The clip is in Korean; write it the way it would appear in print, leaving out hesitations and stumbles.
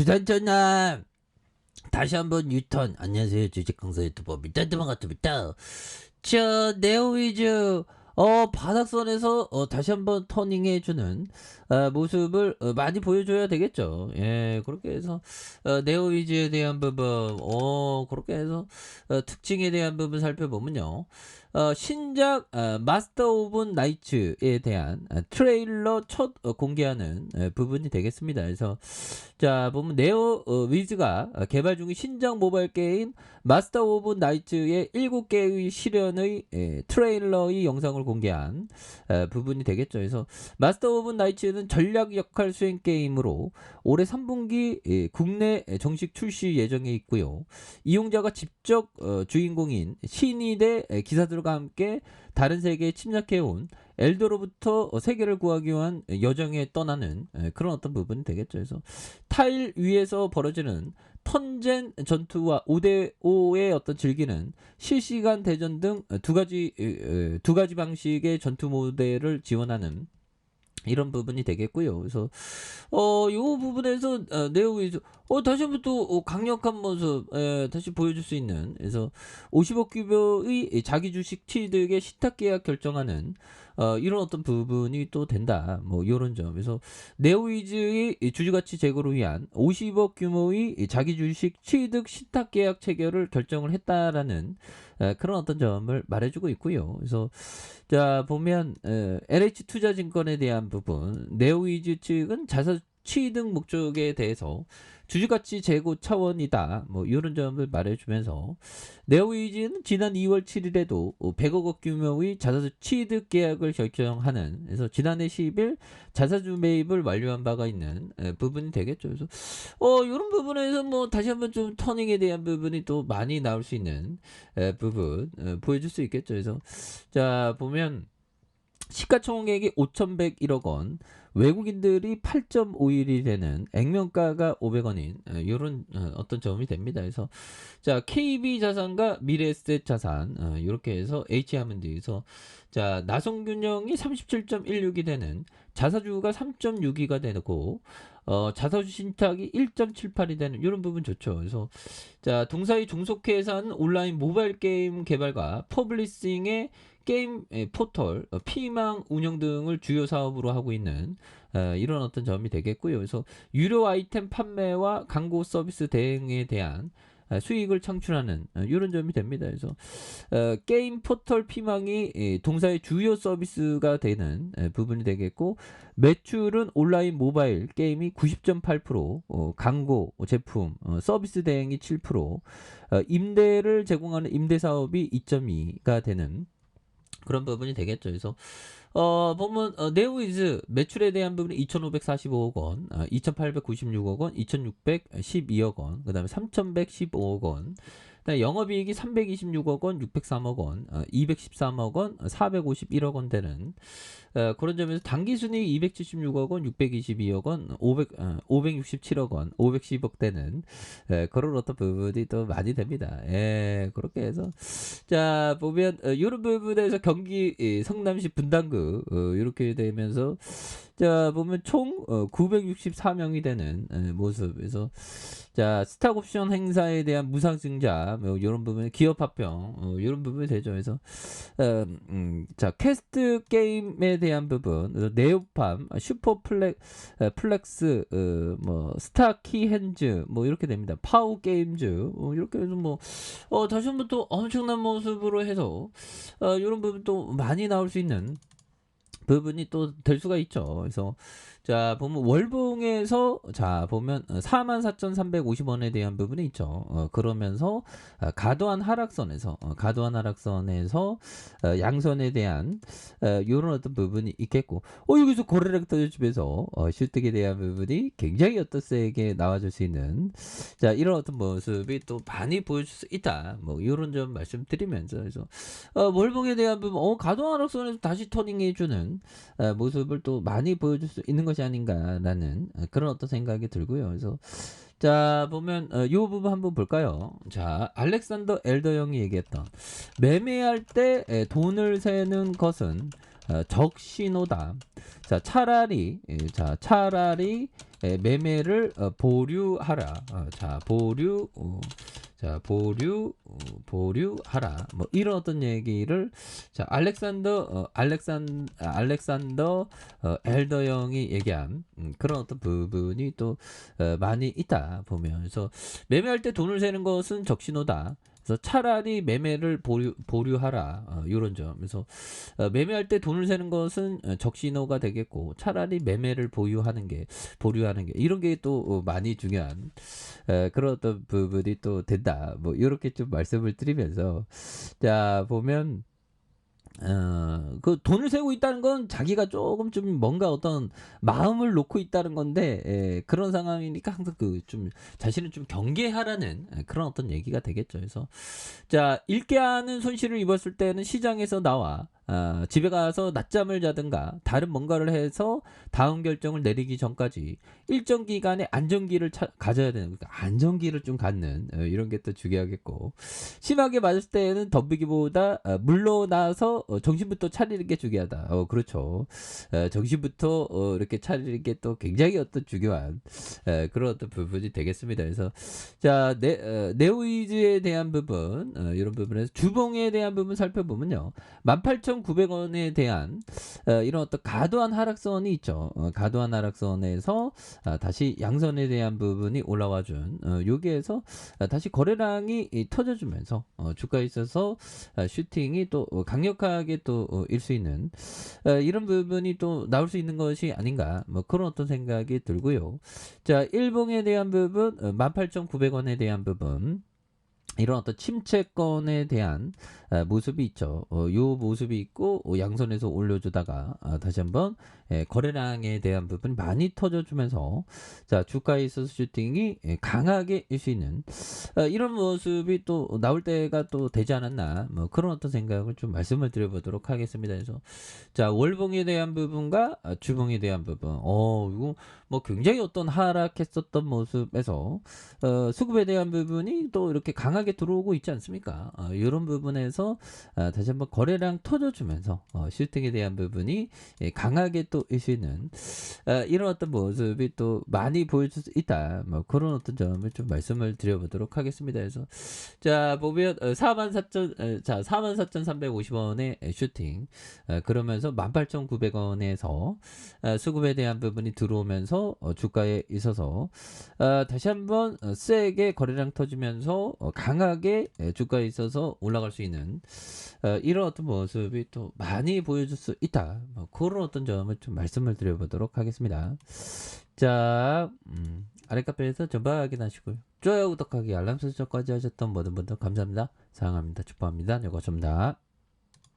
주단전남 다시 한번 유턴. 안녕하세요, 주식강사 유튜버 밑단들 반갑습니다. 자, 네오위즈 바닥선에서 다시 한번 터닝해주는 모습을 많이 보여줘야 되겠죠. 예, 그렇게 해서 네오위즈에 대한 부분, 그렇게 해서 특징에 대한 부분 살펴보면요. 신작 마스터 오브 나이츠에 대한 트레일러 첫 공개하는 부분이 되겠습니다. 그래서 자 보면 네오 위즈가 개발 중인 신작 모바일 게임 마스터 오브 나이츠의 7개의 실현의 트레일러의 영상을 공개한 부분이 되겠죠. 그래서 마스터 오브 나이츠는 전략 역할 수행 게임으로 올해 3분기 국내 정식 출시 예정에 있고요. 이용자가 직접 주인공인 신이 대 기사들과 함께 다른 세계에 침략해온 엘더로부터 세계를 구하기 위한 여정에 떠나는 그런 어떤 부분이 되겠죠. 그래서 타일 위에서 벌어지는 턴젠 전투와 5대5의 어떤 즐기는 실시간 대전 등 두 가지 방식의 전투 모델을 지원하는 이런 부분이 되겠고요. 그래서 요 부분에서 네오위즈 다시 한번 또 강력한 모습 다시 보여줄 수 있는, 그래서 50억 규모의 자기 주식 취득의 신탁 계약 결정하는 이런 어떤 부분이 또 된다. 뭐 이런 점. 그래서 네오위즈의 주주가치 제고를 위한 50억 규모의 자기 주식 취득 신탁 계약 체결을 결정을 했다라는 그런 어떤 점을 말해주고 있고요. 그래서 자 보면 LH투자증권에 대한 부분, 네오위즈 측은 자사 취득 목적에 대해서 주주가치 제고 차원이다. 뭐 이런 점을 말해주면서 네오위즈는 지난 2월 7일에도 100억 원 규모의 자사주 취득 계약을 결정하는, 그래서 지난해 10일 자사주 매입을 완료한 바가 있는 부분이 되겠죠. 그래서 이런 부분에서 뭐 다시 한번 좀 터닝에 대한 부분이 또 많이 나올 수 있는 부분 보여줄 수 있겠죠. 그래서 자 보면 시가총액이 5,101억 원, 외국인들이 8.51이 되는 액면가가 500원인 이런 어떤 점이 됩니다. 그래서 자 KB자산과 미래에셋 자산 이렇게 해서 H하면돼서 자 나성균형이 37.16이 되는, 자사주가 3.62가 되고 자사주 신탁이 1.78이 되는 이런 부분 좋죠. 그래서 자 동사의 종속회사는 온라인 모바일 게임 개발과 퍼블리싱의 게임 포털, 피망 운영 등을 주요 사업으로 하고 있는 이런 어떤 점이 되겠고요. 그래서 유료 아이템 판매와 광고 서비스 대행에 대한 수익을 창출하는 이런 점이 됩니다. 그래서 게임 포털 피망이 동사의 주요 서비스가 되는 부분이 되겠고, 매출은 온라인 모바일 게임이 90.8%, 광고 제품 서비스 대행이 7%, 임대를 제공하는 임대 사업이 2.2가 되는 그런 부분이 되겠죠. 그래서 보면 네오위즈 매출에 대한 부분이 2,545억 원, 2,896억 원, 2,612억 원, 그 다음에 3,115억 원, 그다음에 영업이익이 326억 원, 603억 원, 213억 원, 451억 원 되는 그런 점에서 당기순이익 276억 원, 622억 원, 567억 원, 510억 되는 그런 어떤 부분이 또 많이 됩니다. 그렇게 해서 자 보면 이런 부분에서 경기 성남시 분당구 이렇게 되면서 자 보면 총 964명이 되는 모습에서 자 스탁옵션 행사에 대한 무상증자 뭐 이런 부분, 기업 합병 이런 부분이 되죠. 그래서 자 퀘스트 게임에 대한 부분, 네오팜, 플렉스, 뭐 스타키 핸즈 뭐 이렇게 됩니다. 파우 게임즈 이렇게 해서 뭐 다시 한번 또 엄청난 모습으로 해서 이런 부분 또 많이 나올 수 있는 부분이 또 될 수가 있죠. 그래서 자 보면 월봉에서 자 보면 44,350원에 대한 부분이 있죠. 그러면서 과도한 하락선에서 양선에 대한 이런 어떤 부분이 있겠고, 여기서 고르륵 터집에서 실득에 대한 부분이 굉장히 어떤 세게 나와줄 수 있는 자 이런 어떤 모습이 또 많이 보여줄 수 있다. 뭐 이런 점 말씀드리면서, 그래서 월봉에 대한 부분 과도한 하락선에서 다시 터닝해주는 모습을 또 많이 보여줄 수 있는 것이 아닌가라는 그런 어떤 생각이 들고요. 그래서 자 보면 이 부분 한번 볼까요? 자 알렉산더 엘더 형이 얘기했던 매매할 때 돈을 세는 것은 적신호다. 자, 차라리 매매를 보류하라. 보류하라. 뭐 이런 어떤 얘기를 자, 알렉산더 엘더 형이 얘기한 그런 어떤 부분이 또 많이 있다 보면서 매매할 때 돈을 세는 것은 적신호다. 그래서 차라리 매매를 보류하라. 이런 점. 그래서 매매할 때 돈을 세는 것은 적신호가 되겠고 차라리 매매를 보류하는 게 이런 게 또 많이 중요한 그런 어떤 부분이 또 된다. 뭐 이렇게 좀 말씀을 드리면서 자 보면 그 돈을 세고 있다는 건 자기가 조금 좀 뭔가 어떤 마음을 놓고 있다는 건데 그런 상황이니까 항상 그 좀 자신을 좀 경계하라는 그런 어떤 얘기가 되겠죠. 그래서 자 읽게 하는 손실을 입었을 때는 시장에서 나와 집에 가서 낮잠을 자든가 다른 뭔가를 해서 다음 결정을 내리기 전까지 일정 기간의 안정기를 가져야 되는 그러니까 안정기를 좀 갖는 이런 게 또 중요하겠고 심하게 맞을 때에는 덤비기보다 물러나서 정신부터 차리는 게 중요하다. 그렇죠. 정신부터 이렇게 차리는 게 또 굉장히 어떤 중요한 그런 어떤 부분이 되겠습니다. 그래서 자 네오이즈에 대한 부분 이런 부분에서 주봉에 대한 부분 살펴보면요. 18,900원에 대한 이런 어떤 과도한 하락선이 있죠. 과도한 하락선에서 다시 양선에 대한 부분이 올라와 준 여기에서 다시 거래량이 터져주면서 주가에 있어서 슈팅이 또 강력하게 또 일 수 있는 이런 부분이 또 나올 수 있는 것이 아닌가 뭐 그런 어떤 생각이 들고요. 자 일봉에 대한 부분 18,900원에 대한 부분 이런 어떤 침체권에 대한 모습이 있죠. 요 모습이 있고 양선에서 올려주다가 다시 한번 거래량에 대한 부분 많이 터져주면서 자 주가에 있어서 슈팅이 강하게 일 수 있는 이런 모습이 또 나올 때가 또 되지 않았나 뭐 그런 어떤 생각을 좀 말씀을 드려보도록 하겠습니다. 그래서 자 월봉에 대한 부분과 주봉에 대한 부분 이거 뭐 굉장히 어떤 하락했었던 모습에서 수급에 대한 부분이 또 이렇게 강하게 들어오고 있지 않습니까? 이런 부분에서 다시 한번 거래량 터져주면서 슈팅에 대한 부분이 강하게 또 일 수 있는 이런 어떤 모습이 또 많이 보여줄 수 있다. 뭐 그런 어떤 점을 좀 말씀을 드려보도록 하겠습니다. 그래서 자 보면 44,350원의 슈팅 그러면서 18,900원에서 수급에 대한 부분이 들어오면서 주가에 있어서 다시 한번 세게 거래량 터지면서 강하게 주가에 있어서 올라갈 수 있는 이런 어떤 모습이 또 많이 보여줄 수 있다. 뭐 그런 어떤 점을 좀 말씀을 드려보도록 하겠습니다. 자, 아래 카페에서 전방 확인하시고요. 좋아요, 구독하기, 알람 설정까지 하셨던 모든 분들 감사합니다. 사랑합니다. 축복합니다. 여기까지입니다.